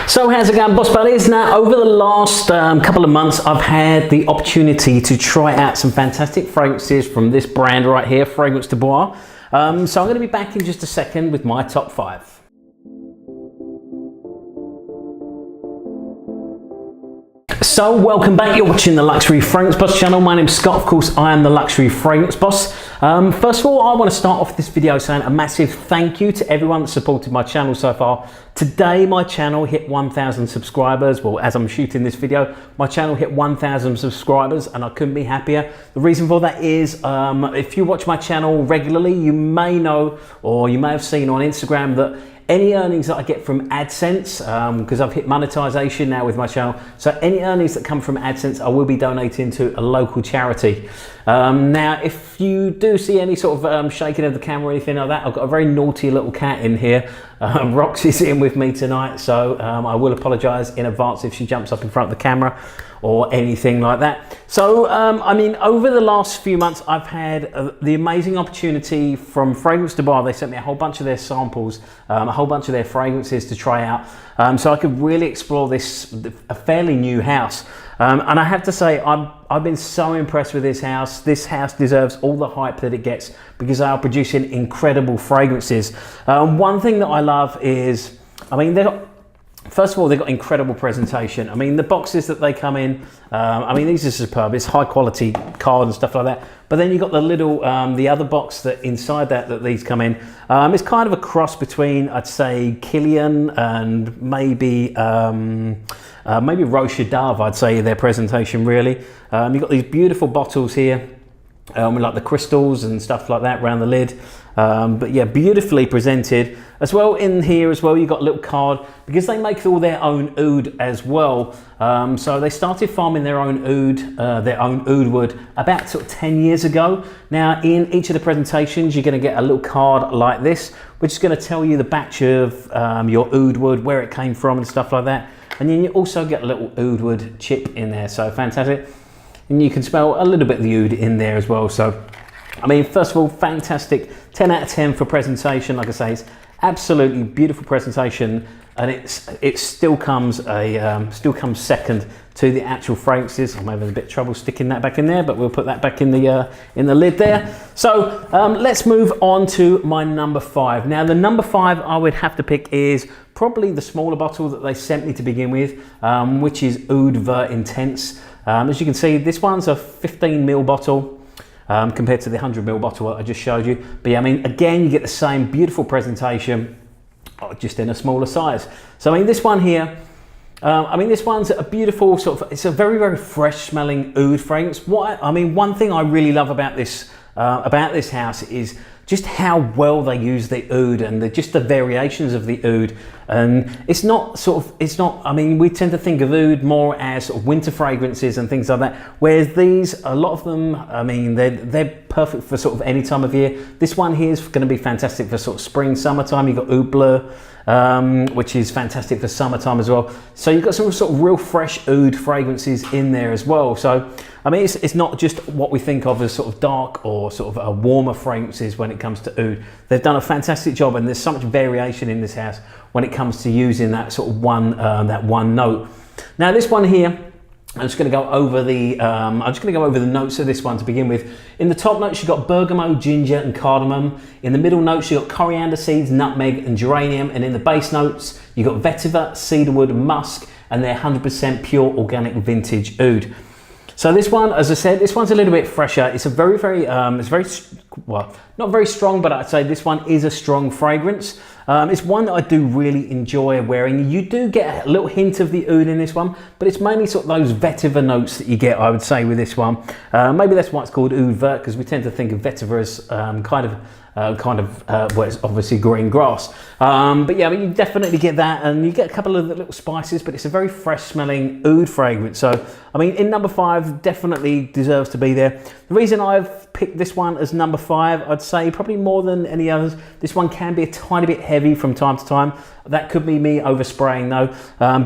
So how's it going, boss buddies? Now, over the last couple of months, I've had the opportunity to try out some fantastic fragrances from this brand right here, Fragrance Du Bois. So I'm going to be back in just a second with my top 5. So welcome back, you're watching the Luxury Fragrance Boss channel. My name's Scott, of course I am the Luxury Fragrance Boss. First of all, I want to start off this video saying a massive thank you to everyone that supported my channel so far. Today my channel hit 1,000 subscribers. Well, as I'm shooting this video, my channel hit 1,000 subscribers and I couldn't be happier. The reason for that is, if you watch my channel regularly, you may know, or you may have seen on Instagram, that any earnings that I get from AdSense, because I've hit monetization now with my channel, so any earnings that come from AdSense I will be donating to a local charity. Now if you do see any sort of shaking of the camera or anything like that, I've got a very naughty little cat in here. Roxy's in with me tonight, so I will apologise in advance if she jumps up in front of the camera or anything like that. So I mean, over the last few months I've had the amazing opportunity from Fragrance Du Bois. They sent me a whole bunch of their samples, a whole bunch of their fragrances to try out, so I could really explore a fairly new house. And I have to say, I've been so impressed with this house. This house deserves all the hype that it gets because they are producing incredible fragrances. One thing that I love is, I mean, first of all, they've got incredible presentation. I mean, the boxes that they come in, I mean, these are superb. It's high quality card and stuff like that. But then you've got the little, the other box that inside that these come in. It's kind of a cross between, I'd say, Kilian and maybe Roche Dove, I'd say, their presentation really. You've got these beautiful bottles here, with like the crystals and stuff like that around the lid. But yeah, beautifully presented. As well in here as well, you've got a little card because they make all their own oud as well. So they started farming their own oud wood about sort of 10 years ago. Now in each of the presentations, you're going to get a little card like this, which is going to tell you the batch of your oud wood, where it came from and stuff like that. And then you also get a little oud wood chip in there, so fantastic. And you can smell a little bit of the oud in there as well. So I mean, first of all, fantastic, 10 out of 10 for presentation. Like I say, it's absolutely beautiful presentation, and it still comes second to the actual fragrances. I'm having a bit of trouble sticking that back in there, but we'll put that back in the lid there. So let's move on to my number 5. Now the number 5 I would have to pick is probably the smaller bottle that they sent me to begin with, which is Oud Vert Intense. As you can see, this one's a 15ml bottle. Compared to the 100ml bottle I just showed you. But yeah, I mean, again, you get the same beautiful presentation, just in a smaller size. So I mean, this one here, I mean, this one's a beautiful sort of, it's a very, very fresh smelling oud fragrance. I mean, one thing I really love about this house is just how well they use the oud and just the variations of the oud. And it's not, I mean, we tend to think of oud more as sort of winter fragrances and things like that, whereas these, a lot of them, I mean, they're perfect for sort of any time of year. This one here is going to be fantastic for sort of spring, summertime. You've got Oud Bleu, which is fantastic for summertime as well. So you've got some sort of real fresh oud fragrances in there as well. So I mean, it's not just what we think of as sort of dark or sort of warmer fragrances when it comes to oud. They've done a fantastic job, and there's so much variation in this house when it comes to using that sort of one note. Now this one here, I'm just going to go over the notes of this one to begin with. In the top notes, you've got bergamot, ginger, and cardamom. In the middle notes, you've got coriander seeds, nutmeg, and geranium. And in the base notes, you've got vetiver, cedarwood, musk, and they're 100% pure organic vintage oud. So this one, as I said, this one's a little bit fresher. It's a very, well, not very strong, but I'd say this one is a strong fragrance. It's one that I do really enjoy wearing. You do get a little hint of the oud in this one, but it's mainly sort of those vetiver notes that you get, I would say, with this one. Maybe that's why it's called Oud Vert, because we tend to think of vetiver as well, it's obviously green grass. But yeah, I mean, you definitely get that, and you get a couple of little spices, but it's a very fresh smelling oud fragrance. So, I mean, in number 5, definitely deserves to be there. The reason I've picked this one as number 5, I'd say probably more than any others, this one can be a tiny bit heavy from time to time. That could be me overspraying though.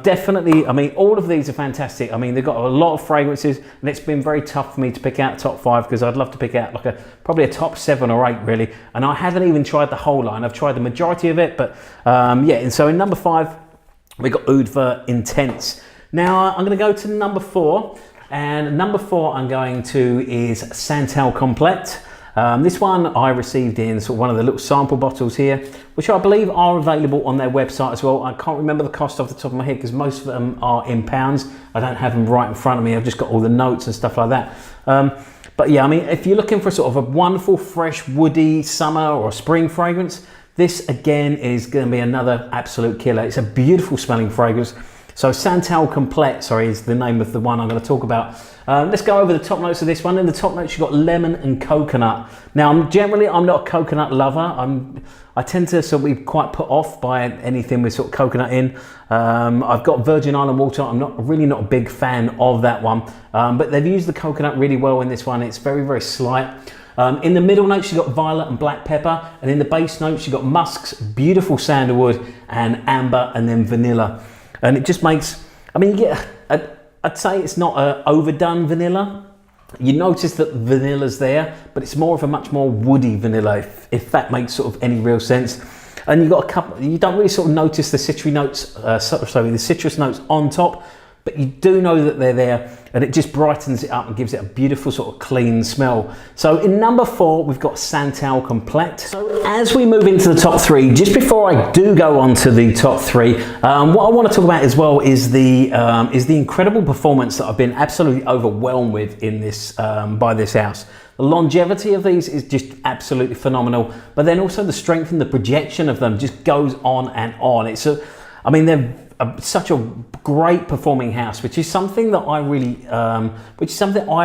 Definitely, I mean, all of these are fantastic. I mean, they've got a lot of fragrances, and it's been very tough for me to pick out top 5 because I'd love to pick out like probably a top 7 or 8 really. And I haven't even tried the whole line. I've tried the majority of it, but yeah. And so in number 5, we've got Oud Vert Intense. Now I'm going to go to number 4, and number 4 I'm going to is Santal Complet. This one I received in sort of one of the little sample bottles here, which I believe are available on their website as well. I can't remember the cost off the top of my head because most of them are in pounds. I don't have them right in front of me. I've just got all the notes and stuff like that. But yeah, I mean, if you're looking for sort of a wonderful, fresh, woody summer or spring fragrance, this again is going to be another absolute killer. It's a beautiful smelling fragrance. So Santal Complet, sorry, is the name of the one I'm going to talk about. Let's go over the top notes of this one. In the top notes, you've got lemon and coconut. Now, I'm not a coconut lover. I tend to sort of be quite put off by anything with sort of coconut in. I've got Virgin Island water. I'm really not a big fan of that one. But they've used the coconut really well in this one. It's very, very slight. In the middle notes, you've got violet and black pepper. And in the base notes, you've got musks, beautiful sandalwood, and amber, and then vanilla. And it just makes, I mean, you get, I'd say it's not an overdone vanilla. You notice that vanilla's there, but it's more of a much more woody vanilla, if that makes sort of any real sense. And you've got a couple, you don't really sort of notice the citrus notes, the citrus notes on top, but you do know that they're there, and it just brightens it up and gives it a beautiful sort of clean smell. So in number 4, we've got Santal Complet. So as we move into the top 3, just before I do go on to the top 3, what I want to talk about as well is the incredible performance that I've been absolutely overwhelmed with in this by this house. The longevity of these is just absolutely phenomenal, but then also the strength and the projection of them just goes on and on. I mean, they're such a great performing house, which is something that I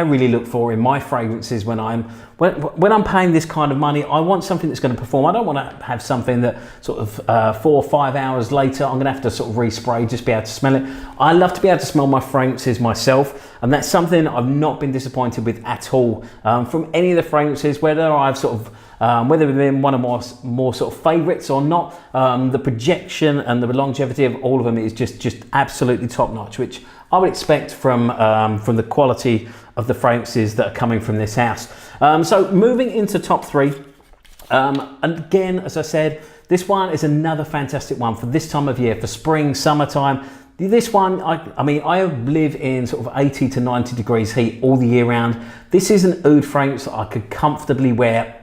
really look for in my fragrances when I'm paying this kind of money. I want something that's going to perform. I don't want to have something that sort of 4 or 5 hours later I'm going to have to sort of respray, just be able to smell it. I love to be able to smell my fragrances myself, and that's something I've not been disappointed with at all from any of the fragrances, whether I've sort of whether they've been one of my more sort of favorites or not. The projection and the longevity of all of them is just absolutely top notch, which I would expect from the quality of the fragrances that are coming from this house. So moving into top 3, and again, as I said, this one is another fantastic one for this time of year, for spring, summertime. This one, I mean, I live in sort of 80 to 90 degrees heat all the year round. This is an oud fragrance that I could comfortably wear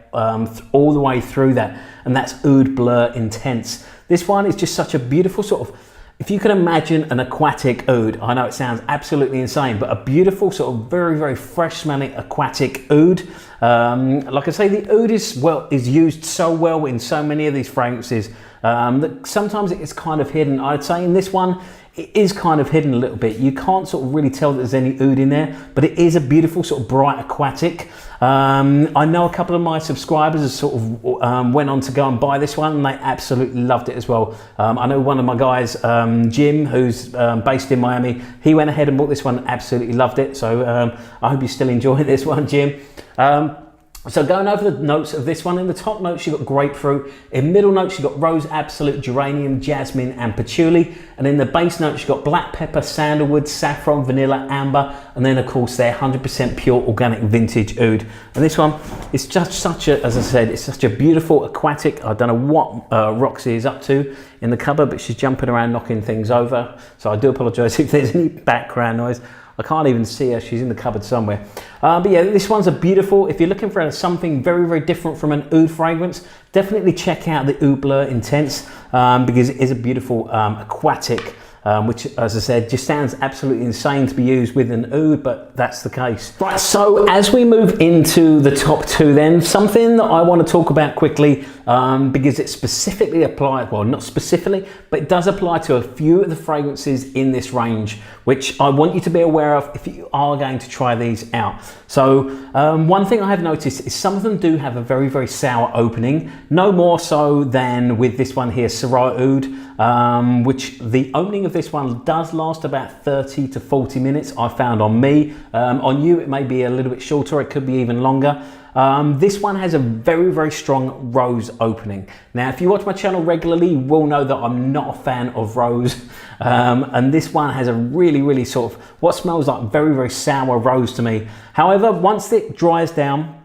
all the way through that, and that's Oud Bleu Intense. This one is just such a beautiful sort of, if you can imagine an aquatic oud, I know it sounds absolutely insane, but a beautiful sort of very, very fresh smelling aquatic oud. Like I say, the oud is used so well in so many of these fragrances that sometimes it's kind of hidden. I'd say in this one, it is kind of hidden a little bit. You can't sort of really tell that there's any oud in there, but it is a beautiful sort of bright aquatic. I know a couple of my subscribers have sort of went on to go and buy this one, and they absolutely loved it as well. I know one of my guys, Jim, who's based in Miami, he went ahead and bought this one and absolutely loved it. So I hope you still enjoy this one, Jim. So going over the notes of this one, in the top notes you've got grapefruit, in middle notes you've got rose, absolute, geranium, jasmine and patchouli, and in the base notes you've got black pepper, sandalwood, saffron, vanilla, amber, and then of course they're 100% pure organic vintage oud. And this one is just such a, as I said, it's such a beautiful aquatic. I don't know what Roxy is up to in the cupboard, but she's jumping around knocking things over, so I do apologise if there's any background noise. I can't even see her, she's in the cupboard somewhere. But yeah, this one's a beautiful, if you're looking for something very, very different from an oud fragrance, definitely check out the Oud Bleu Intense because it is a beautiful aquatic, which, as I said, just sounds absolutely insane to be used with an oud, but that's the case. Right, so as we move into the top 2 then, something that I want to talk about quickly because it specifically applies, well, not specifically, but it does apply to a few of the fragrances in this range, which I want you to be aware of if you are going to try these out. So one thing I have noticed is some of them do have a very, very sour opening, no more so than with this one here, Sahraa Oud, which the opening of this one does last about 30 to 40 minutes, I found on me. On you, it may be a little bit shorter, it could be even longer. This one has a very, very strong rose opening. Now, if you watch my channel regularly, you will know that I'm not a fan of rose. And this one has a really, really sort of, what smells like very, very sour rose to me. However, once it dries down,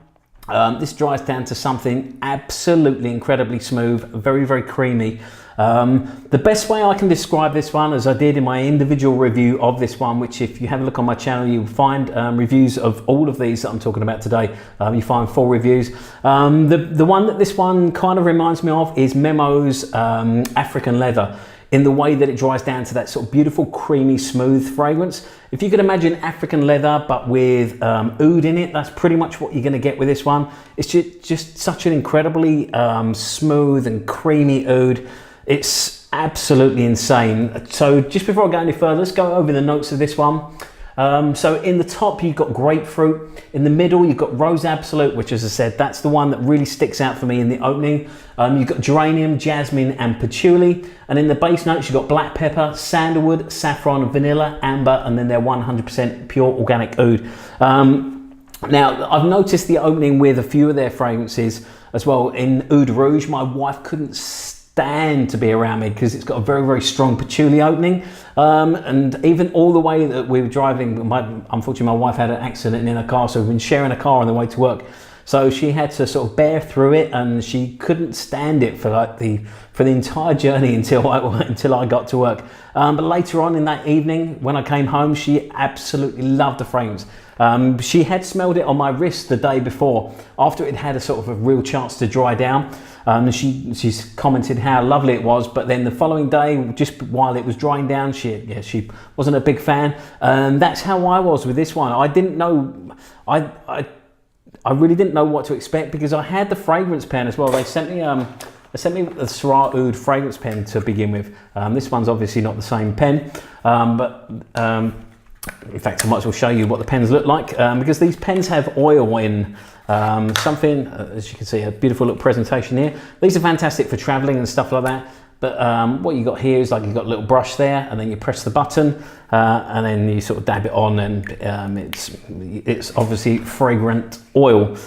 this dries down to something absolutely incredibly smooth, very, very creamy. The best way I can describe this one, as I did in my individual review of this one, which if you have a look on my channel, you'll find reviews of all of these that I'm talking about today. You find full reviews. The one that this one kind of reminds me of is Memo's African Leather, in the way that it dries down to that sort of beautiful, creamy, smooth fragrance. If you could imagine African leather, but with oud in it, that's pretty much what you're gonna get with this one. It's just such an incredibly smooth and creamy oud. It's absolutely insane. So just before I go any further, let's go over the notes of this one. So in the top, you've got grapefruit. In the middle, you've got rose absolute, which, as I said, that's the one that really sticks out for me in the opening. You've got geranium, jasmine, and patchouli. And in the base notes, you've got black pepper, sandalwood, saffron, vanilla, amber, and then they're 100% pure organic oud. Now, I've noticed the opening with a few of their fragrances as well. In Oud Rouge, my wife couldn't stand to be around me because it's got a very, very strong patchouli opening. And even all the way that we were driving, unfortunately my wife had an accident in her car, so we've been sharing a car on the way to work. So she had to sort of bear through it, and she couldn't stand it for like the entire journey until I got to work. But later on in that evening, when I came home, she absolutely loved the fragrance. She had smelled it on my wrist the day before, after it had a sort of a real chance to dry down. She's commented how lovely it was, but then the following day, just while it was drying down, she wasn't a big fan. And that's how I was with this one. I didn't know, I really didn't know what to expect, because I had the fragrance pen as well. They sent me the Sahraa Oud fragrance pen to begin with. This one's obviously not the same pen, but in fact, I might as well show you what the pens look like, because these pens have oil in something, as you can see, a beautiful little presentation here. These are fantastic for traveling and stuff like that. But what you got here is like you've got a little brush there, and then you press the button, and then you sort of dab it on, and it's obviously fragrant oil.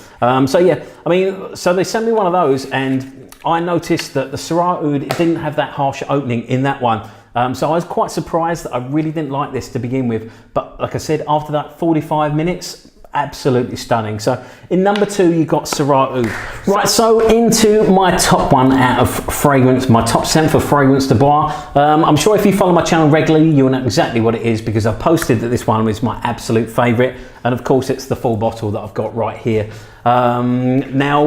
So yeah, I mean, so they sent me one of those, and I noticed that the Sahraa Oud, it didn't have that harsh opening in that one. So I was quite surprised that I really didn't like this to begin with. But like I said, after that 45 minutes, absolutely stunning. So in number 2, you got Sahraa Oud. Right, so into my top one out of fragrance, my top scent for Fragrance Du Bois. I'm sure if you follow my channel regularly, you'll know exactly what it is, because I've posted that this one was my absolute favorite. And of course, it's the full bottle that I've got right here. Now,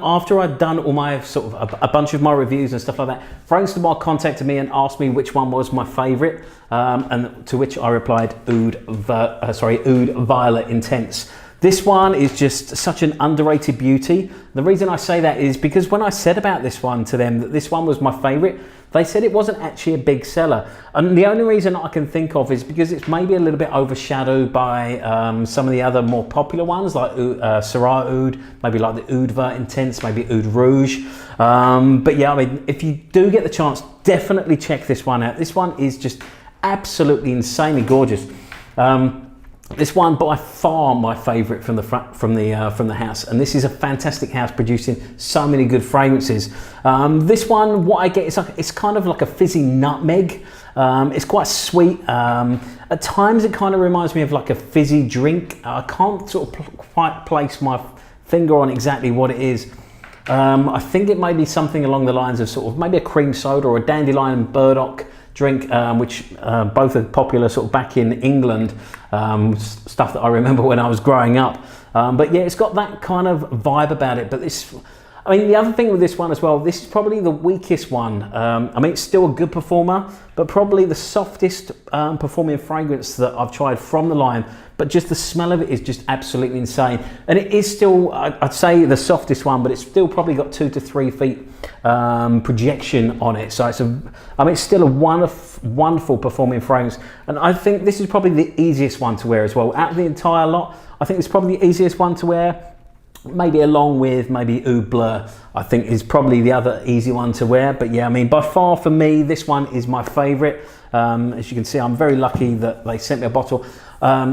after I'd done all my sort of a bunch of my reviews and stuff like that, Fragrance Du Bois contacted me and asked me which one was my favorite, and to which I replied Oud Violet Intense. This one is just such an underrated beauty. The reason I say that is because when I said about this one to them, that this one was my favorite, they said it wasn't actually a big seller. And the only reason I can think of is because it's maybe a little bit overshadowed by some of the other more popular ones, like Sahraa Oud, maybe like the Oud Vert Intense, maybe Oud Rouge. But yeah, I mean, if you do get the chance, definitely check this one out. This one is just absolutely insanely gorgeous. This one by far my favorite from the house, and this is a fantastic house producing so many good fragrances. This one, what I get is it's kind of like a fizzy nutmeg. It's quite sweet. At times it kind of reminds me of like a fizzy drink. I can't sort of quite place my finger on exactly what it is. I think it may be something along the lines of sort of maybe a cream soda or a dandelion and burdock drink, which both are popular sort of back in England, stuff that I remember when I was growing up. But yeah, it's got that kind of vibe about it. But this, I mean, the other thing with this one as well, this is probably the weakest one. I mean, it's still a good performer, but probably the softest performing fragrance that I've tried from the line. But just the smell of it is just absolutely insane. And it is still, I'd say, the softest one, but it's still probably got 2 to 3 feet projection on it. So it's still a wonderful performing fragrance. And I think this is probably the easiest one to wear as well. Out of the entire lot, I think it's probably the easiest one to wear. Maybe along with maybe Oud Bleu, I think is probably the other easy one to wear. But yeah, I mean, by far for me, this one is my favorite. As you can see, I'm very lucky that they sent me a bottle.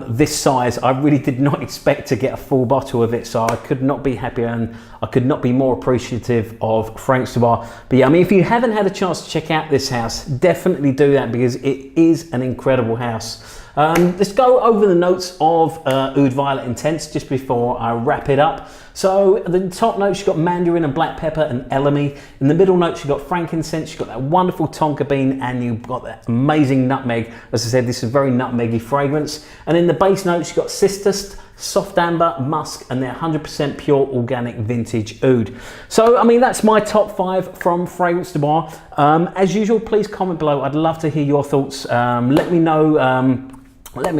this size. I really did not expect to get a full bottle of it, so I could not be happier and I could not be more appreciative of Fragrance Du Bois. But yeah, I mean, if you haven't had a chance to check out this house, definitely do that because it is an incredible house. Let's go over the notes of Oud Violet Intense just before I wrap it up. So the top notes, you've got mandarin and black pepper and elemi. In the middle notes, you've got frankincense, you've got that wonderful tonka bean, and you've got that amazing nutmeg. As I said, this is a very nutmeggy fragrance. And in the base notes, you've got cistus, soft amber, musk, and they're 100% pure organic vintage oud. So, I mean, that's my top 5 from Fragrance Du Bois. As usual, please comment below. I'd love to hear your thoughts. Let me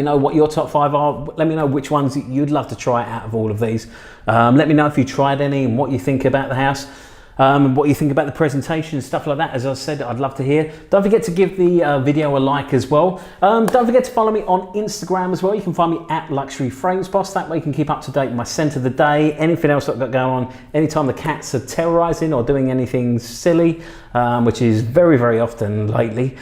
know what your top 5 are. Let me know which ones you'd love to try out of all of these. Let me know if you tried any and what you think about the house. And what you think about the presentation and stuff like that. As I said, I'd love to hear. Don't forget to give the video a like as well. Don't forget to follow me on Instagram as well. You can find me at Luxury Fragrance Boss. That way you can keep up to date with my scent of the day, anything else that I've got going on, anytime the cats are terrorizing or doing anything silly, which is very, very often lately.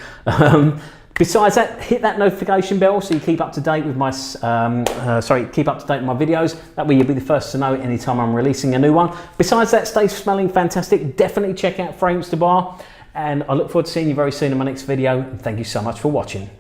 Besides that, hit that notification bell so you keep up to date with my keep up to date with my videos. That way you'll be the first to know anytime I'm releasing a new one. Besides that, stay smelling fantastic. Definitely check out Fragrance Du Bois, and I look forward to seeing you very soon in my next video. And thank you so much for watching.